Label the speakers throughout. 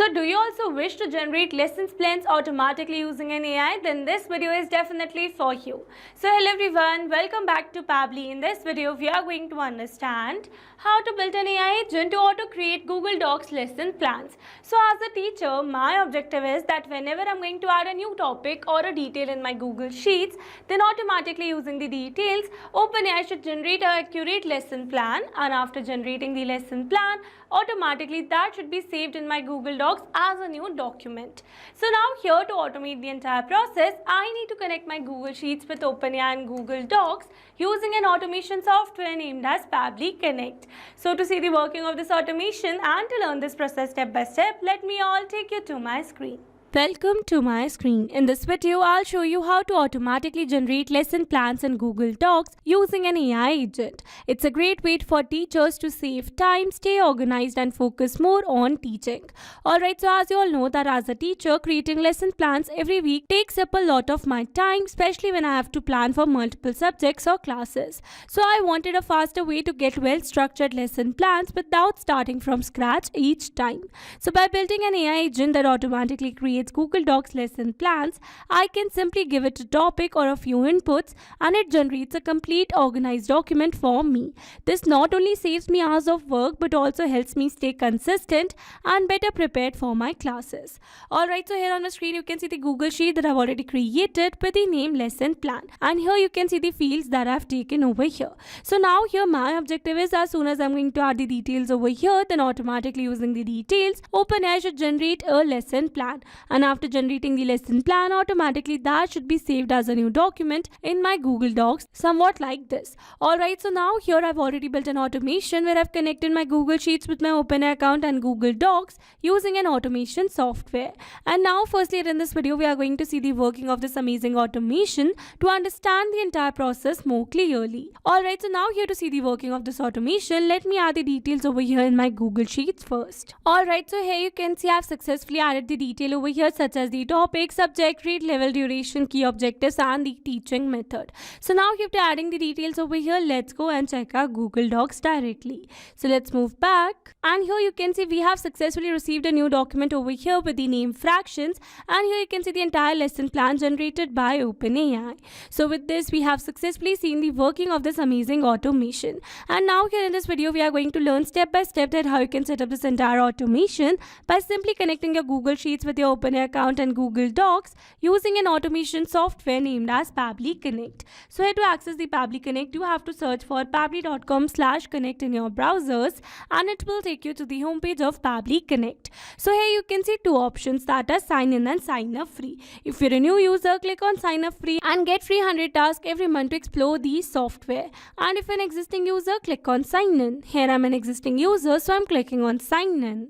Speaker 1: So do you also wish to generate lessons plans automatically using an AI? Then this video is definitely for you. So hello everyone, welcome back to Pabbly. In this video, we are going to understand how to build an AI agent to auto-create Google Docs lesson plans. So as a teacher, my objective is that whenever I'm going to add a new topic or a detail in my Google Sheets, then automatically using the details, OpenAI should generate an accurate lesson plan, and after generating the lesson plan, automatically that should be saved in my Google Docs as a new document. So now here to automate the entire process, I need to connect my Google Sheets with OpenAI and Google Docs using an automation software named as Pabbly Connect. So to see the working of this automation and to learn this process step by step, let me all take you to my screen. Welcome to my screen. In this video, I'll show you how to automatically generate lesson plans in Google Docs using an AI agent. It's a great way for teachers to save time, stay organized and focus more on teaching. Alright, so as you all know that as a teacher, creating lesson plans every week takes up a lot of my time, especially when I have to plan for multiple subjects or classes. So I wanted a faster way to get well-structured lesson plans without starting from scratch each time. So by building an AI agent that automatically creates Google Docs lesson plans, I can simply give it a topic or a few inputs and it generates a complete organized document for me. This not only saves me hours of work but also helps me stay consistent and better prepared for my classes. Alright, so here on the screen you can see the Google Sheet that I've already created with the name lesson plan, and here you can see the fields that I've taken over here. So now here my objective is, as soon as I'm going to add the details over here, then automatically using the details, OpenAI should generate a lesson plan. And after generating the lesson plan, automatically that should be saved as a new document in my Google Docs, somewhat like this. Alright, so now here I've already built an automation where I've connected my Google Sheets with my OpenAI account and Google Docs using an automation software. And now firstly in this video, we are going to see the working of this amazing automation to understand the entire process more clearly. Alright, so now here to see the working of this automation, let me add the details over here in my Google Sheets first. Alright, so here you can see I've successfully added the detail over here such as the topic, subject, grade level, duration, key objectives and the teaching method. So now after adding the details over here, let's go and check our Google Docs directly. So let's move back, and here you can see we have successfully received a new document over here with the name fractions, and here you can see the entire lesson plan generated by OpenAI. So with this we have successfully seen the working of this amazing automation, and now here in this video we are going to learn step by step that how you can set up this entire automation by simply connecting your Google Sheets with your OpenAI account and Google Docs using an automation software named as Pabbly Connect. So here to access the Pabbly Connect, you have to search for pabbly.com/connect in your browsers, and it will take you to the homepage of Pabbly Connect. So here you can see two options, that are sign in and sign up free. If you're a new user, click on sign up free and get free 100 tasks every month to explore the software. And if you're an existing user, click on sign in. Here I'm an existing user, so I'm clicking on sign in.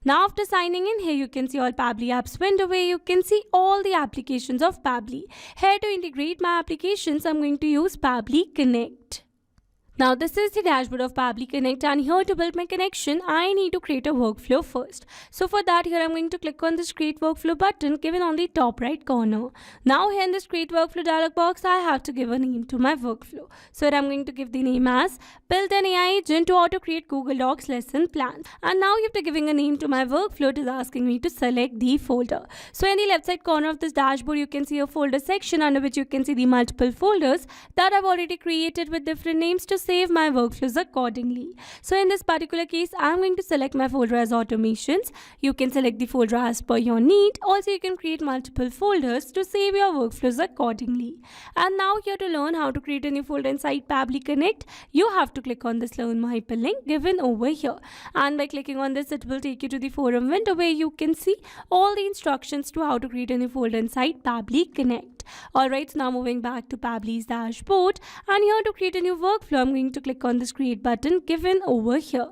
Speaker 1: Now after signing in, here you can see all Pabbly apps window where you can see all the applications of Pabbly. Here to integrate my applications, I'm going to use Pabbly Connect. Now this is the dashboard of Pabbly Connect, and here to build my connection, I need to create a workflow first. So for that, here I'm going to click on this create workflow button given on the top right corner. Now here in this create workflow dialog box, I have to give a name to my workflow. So here I'm going to give the name as build an AI agent to auto create Google Docs lesson plans. And now after giving a name to my workflow, it is asking me to select the folder. So in the left side corner of this dashboard, you can see a folder section under which you can see the multiple folders that I've already created with different names to save my workflows accordingly. So in this particular case, I'm going to select my folder as automations. You can select the folder as per your need. Also, you can create multiple folders to save your workflows accordingly. And now here to learn how to create a new folder inside Pabbly Connect, you have to click on this learn more hyperlink given over here. And by clicking on this, it will take you to the forum window where you can see all the instructions to how to create a new folder inside Pabbly Connect. Alright, so now moving back to Pabbly's dashboard, and here to create a new workflow, I'm going to click on this create button given over here.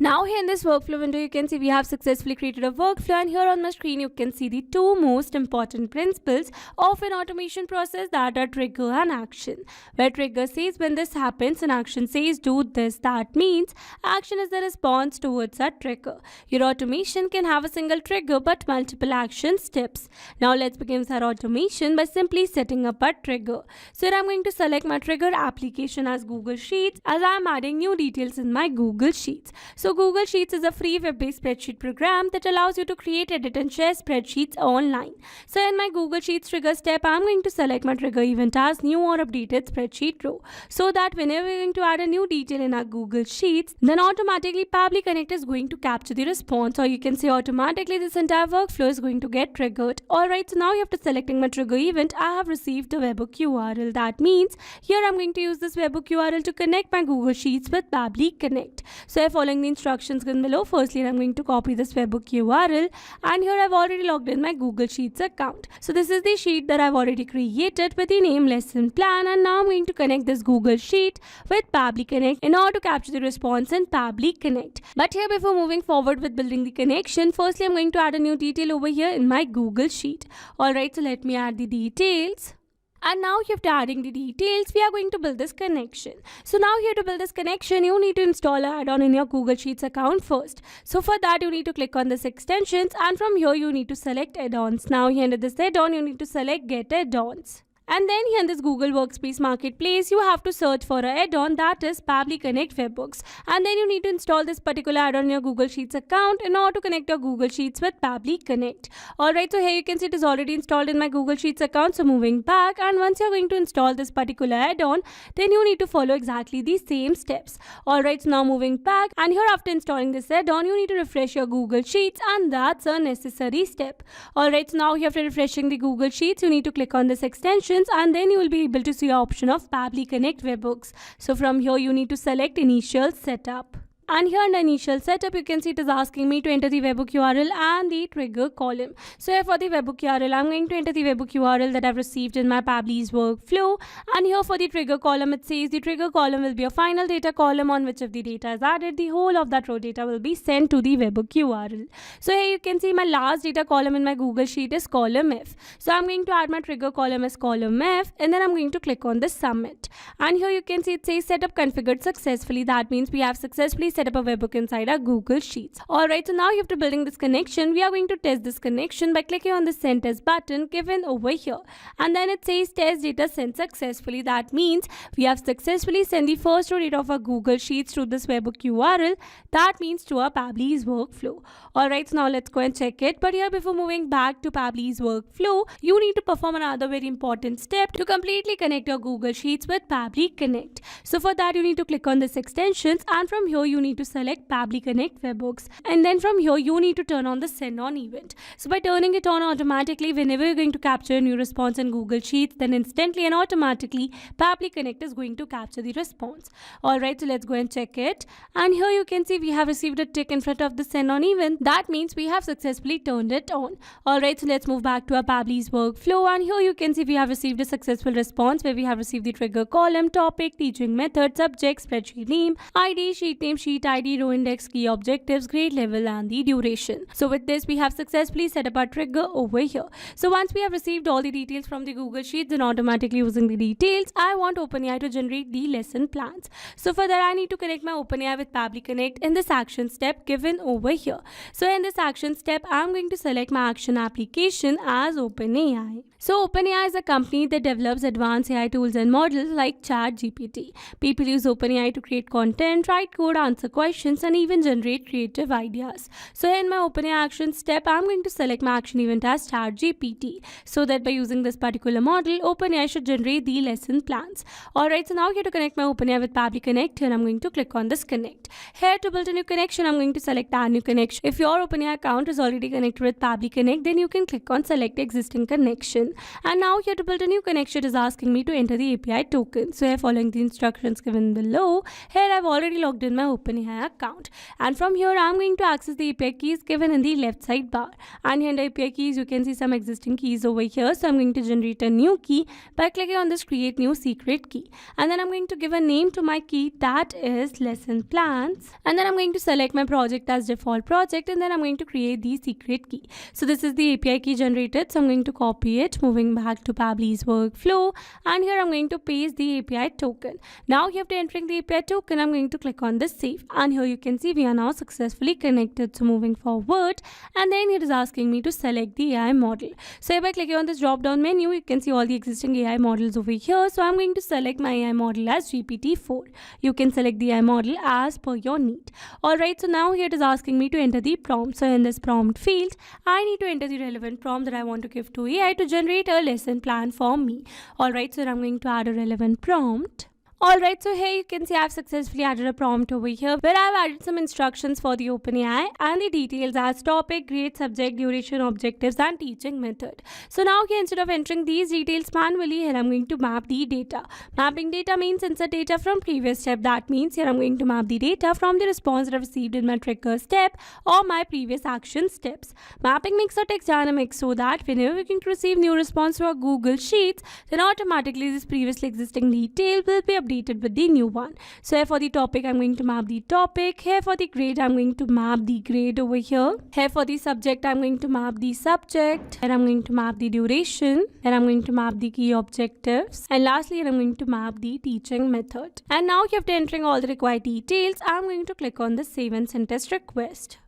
Speaker 1: Now here in this workflow window, you can see we have successfully created a workflow, and here on my screen you can see the two most important principles of an automation process, that are trigger and action. Where trigger says when this happens and action says do this, that means action is the response towards that trigger. Your automation can have a single trigger but multiple action steps. Now let's begin with our automation by simply setting up a trigger. So here I'm going to select my trigger application as Google Sheets, as I am adding new details in my Google Sheets. So So Google Sheets is a free web-based spreadsheet program that allows you to create, edit and share spreadsheets online. So in my Google Sheets trigger step, I'm going to select my trigger event as new or updated spreadsheet row, so that whenever we're going to add a new detail in our Google Sheets, then automatically Pabbly Connect is going to capture the response, or you can say automatically this entire workflow is going to get triggered. Alright, so now after selecting my trigger event, I have received a webhook URL. That means here I'm going to use this webhook URL to connect my Google Sheets with Pabbly Connect. So following the instructions given below, firstly I'm going to copy this webhook URL, and here I've already logged in my Google Sheets account. So this is the sheet that I've already created with the name lesson plan, and now I'm going to connect this Google Sheet with Pabbly Connect in order to capture the response in Pabbly Connect. But here, before moving forward with building the connection, firstly I'm going to add a new detail over here in my Google Sheet. Alright, so let me add the details. And now after adding the details, we are going to build this connection. So now here to build this connection, you need to install an add-on in your Google Sheets account first. So for that, you need to click on this extensions, and from here you need to select add-ons. Now here under this add-on, you need to select get add-ons. And then here in this Google Workspace Marketplace, you have to search for an add-on, that is Pabbly Connect Webhooks. And then you need to install this particular add-on in your Google Sheets account in order to connect your Google Sheets with Pabbly Connect. Alright, so here you can see it is already installed in my Google Sheets account. So moving back, and once you're going to install this particular add-on, then you need to follow exactly the same steps. Alright, so now moving back, and here after installing this add-on, you need to refresh your Google Sheets, and that's a necessary step. Alright, so now here after refreshing the Google Sheets, you need to click on this extension, and then you will be able to see an option of Pabbly Connect Webhooks. So from here you need to select initial setup. And here in the initial setup, you can see it is asking me to enter the webhook URL and the trigger column. So here for the webhook URL, I'm going to enter the webhook URL that I've received in my Pabbly's workflow. And here for the trigger column, it says the trigger column will be a final data column on which if the data is added, the whole of that row data will be sent to the webhook URL. So here you can see my last data column in my Google Sheet is column F. So I'm going to add my trigger column as column F, and then I'm going to click on the submit. And here you can see it says setup configured successfully. That means we have successfully set up a webhook inside our Google Sheets. Alright, so now after building this connection, we are going to test this connection by clicking on the send test button given over here. And then it says test data sent successfully. That means we have successfully sent the first row data of our Google Sheets through this webhook URL. That means to our Pabbly's workflow. Alright, so now let's go and check it. But here, before moving back to Pabbly's workflow, you need to perform another very important step to completely connect your Google Sheets with Pabbly Connect. So for that, you need to click on this extensions, and from here you need to select Pabbly Connect Webhooks, and then from here you need to turn on the send on event. So by turning it on, automatically whenever you're going to capture a new response in Google Sheets, then instantly and automatically Pabbly Connect is going to capture the response. Alright, so let's go and check it. And here you can see we have received a tick in front of the send on event. That means we have successfully turned it on. Alright, so let's move back to our Pabbly's workflow, and here you can see we have received a successful response where we have received the trigger column, topic, teaching method, subject, spreadsheet name, ID, sheet name, sheet ID, row index, key objectives, grade level, and the duration. So with this, we have successfully set up our trigger over here. So once we have received all the details from the Google Sheets, then automatically using the details, I want OpenAI to generate the lesson plans. So for that, I need to connect my OpenAI with Pabbly Connect in this action step given over here. So in this action step, I'm going to select my action application as OpenAI. So OpenAI is a company that develops advanced AI tools and models like ChatGPT. People use OpenAI to create content, write code, answer questions, and even generate creative ideas. So in my OpenAI action step, I'm going to select my action event as ChatGPT, so that by using this particular model, OpenAI should generate the lesson plans. Alright, so now here to connect my OpenAI with Pabbly Connect, here I'm going to click on this connect. Here to build a new connection, I'm going to select add new connection. If your OpenAI account is already connected with Pabbly Connect, then you can click on select existing connection. And now here to build a new connection, it is asking me to enter the API token. So here, following the instructions given below, here I've already logged in my OpenAI account. And from here, I'm going to access the API keys given in the left side bar. And here in the API keys, you can see some existing keys over here. So I'm going to generate a new key by clicking on this create new secret key. And then I'm going to give a name to my key, that is lesson plans. And then I'm going to select my project as default project, and then I'm going to create the secret key. So this is the API key generated. So I'm going to copy it, moving back to Pabbly's workflow, and here I'm going to paste the API token. Now after entering the API token, I'm going to click on the save, and here you can see we are now successfully connected. So moving forward, and then it is asking me to select the AI model. So by clicking on this drop down menu, you can see all the existing AI models over here. So I'm going to select my AI model as GPT-4. You can select the AI model as per your need. Alright, so now here it is asking me to enter the prompt. So in this prompt field, I need to enter the relevant prompt that I want to give to AI to generate a lesson plan for me. Alright, so I'm going to add a relevant prompt. Alright, so here you can see I've successfully added a prompt over here where I've added some instructions for the OpenAI and the details as topic, grade, subject, duration, objectives and teaching method. So now here instead of entering these details manually, here I'm going to map the data. Mapping data means insert data from previous step. That means here I'm going to map the data from the response that I've received in my trigger step or my previous action steps. Mapping makes our text dynamic so that whenever we can receive new response to our Google Sheets, then automatically this previously existing detail will be updated with the new one. So here for the topic, I'm going to map the topic. Here for the grade, I'm going to map the grade over here. Here for the subject, I'm going to map the subject. Here I'm going to map the duration. Here I'm going to map the key objectives. And lastly, I'm going to map the teaching method. And now after entering all the required details, I'm going to click on the save and send test request.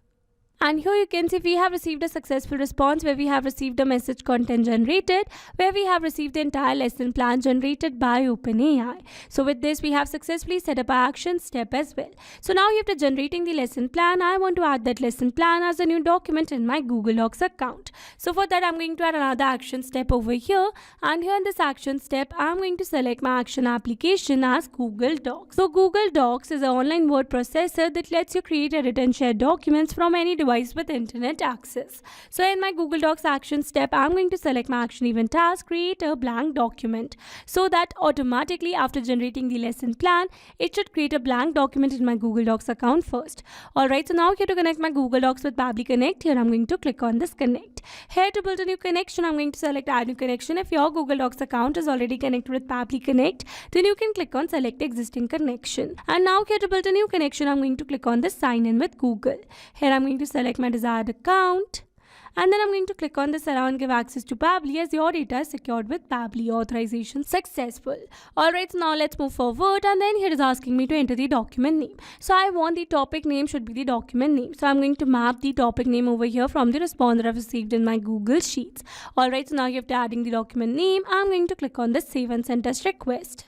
Speaker 1: And here you can see we have received a successful response where we have received a message content generated, where we have received the entire lesson plan generated by OpenAI. So with this, we have successfully set up our action step as well. So now after generating the lesson plan, I want to add that lesson plan as a new document in my Google Docs account. So for that, I'm going to add another action step over here. And here in this action step, I'm going to select my action application as Google Docs. So Google Docs is an online word processor that lets you create, edit and share documents from any device with internet access. So in my Google Docs action step, I'm going to select my action event as create a blank document, so that automatically after generating the lesson plan, it should create a blank document in my Google Docs account first. Alright, so now here to connect my Google Docs with Pabbly Connect, here I'm going to click on this connect. Here to build a new connection, I'm going to select add new connection. If your Google Docs account is already connected with Pabbly Connect, then you can click on select existing connection. And now here to build a new connection, I'm going to click on this sign in with Google. Here I'm going to select my desired account, and then I'm going to click on this around give access to Pabbly as your data is secured with Pabbly. Authorization successful. Alright, so now let's move forward, and then here is asking me to enter the document name. So I want the topic name should be the document name. So I'm going to map the topic name over here from the response that I've received in my Google Sheets. Alright, so now after adding the document name, I'm going to click on the save and send test request.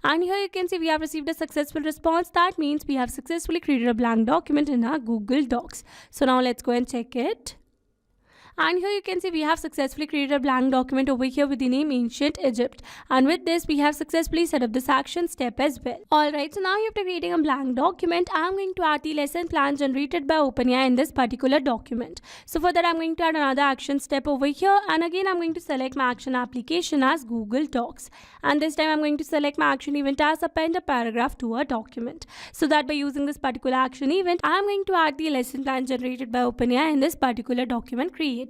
Speaker 1: And here you can see we have received a successful response. That means we have successfully created a blank document in our Google Docs. So now let's go and check it. And here you can see we have successfully created a blank document over here with the name Ancient Egypt. And with this, we have successfully set up this action step as well. Alright, so now after creating a blank document, I'm going to add the lesson plan generated by OpenAI in this particular document. So for that, I'm going to add another action step over here. And again, I'm going to select my action application as Google Docs. And this time, I'm going to select my action event as append a paragraph to a document. So that by using this particular action event, I'm going to add the lesson plan generated by OpenAI in this particular document created.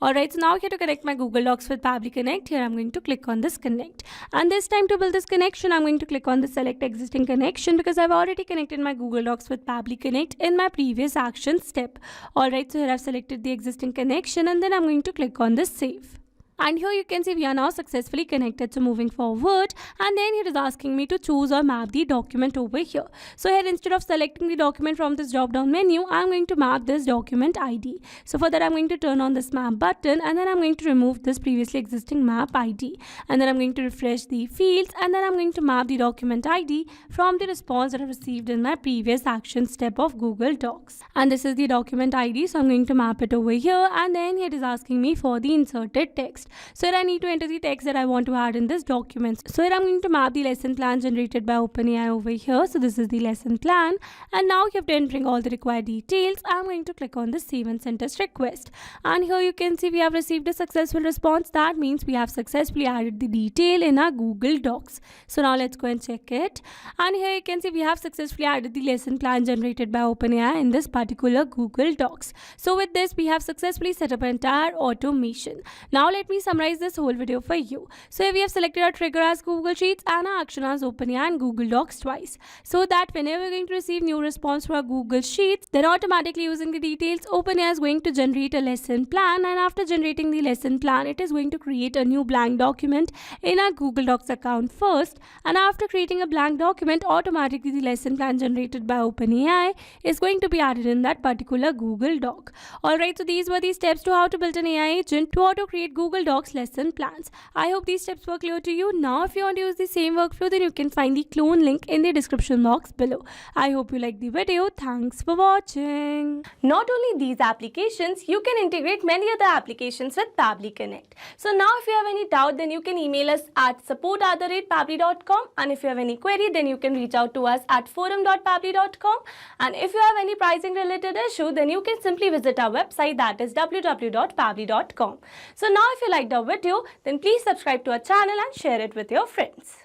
Speaker 1: Alright, so now here to connect my Google Docs with Pabbly Connect, here I'm going to click on this connect. And this time to build this connection, I'm going to click on the select existing connection because I've already connected my Google Docs with Pabbly Connect in my previous action step. Alright, so here I've selected the existing connection, and then I'm going to click on this save. And here you can see we are now successfully connected. So moving forward, and then it is asking me to choose or map the document over here. So here instead of selecting the document from this drop down menu, I'm going to map this document ID. So for that, I'm going to turn on this map button, and then I'm going to remove this previously existing map ID. And then I'm going to refresh the fields, and then I'm going to map the document ID from the response that I received in my previous action step of Google Docs. And this is the document ID, so I'm going to map it over here, and then it is asking me for the inserted text. So here I need to enter the text that I want to add in this document. So here I'm going to map the lesson plan generated by OpenAI over here. So this is the lesson plan, and now after entering all the required details, I'm going to click on the save and send test request. And here you can see we have received a successful response. That means we have successfully added the detail in our Google Docs. So now let's go and check it. And here you can see we have successfully added the lesson plan generated by OpenAI in this particular Google Docs. So with this, we have successfully set up an entire automation. Now let me me summarize this whole video for you. So here we have selected our trigger as Google Sheets and our action as OpenAI and Google Docs twice. So that whenever we're going to receive new response for our Google Sheets, then automatically using the details, OpenAI is going to generate a lesson plan, and after generating the lesson plan, it is going to create a new blank document in our Google Docs account first, and after creating a blank document, automatically the lesson plan generated by OpenAI is going to be added in that particular Google Doc. Alright, so these were the steps to how to build an AI agent to auto create Google Docs lesson plans. I hope these steps were clear to you. Now if you want to use the same workflow, then you can find the clone link in the description box below. I hope you liked the video. Thanks for watching. Not only these applications, you can integrate many other applications with Pabbly Connect. So now if you have any doubt, then you can email us at support@pabbly.com, and if you have any query, then you can reach out to us at forum.pabbly.com, and if you have any pricing related issue, then you can simply visit our website, that is www.pabbly.com. So now if you liked our video, then please subscribe to our channel and share it with your friends.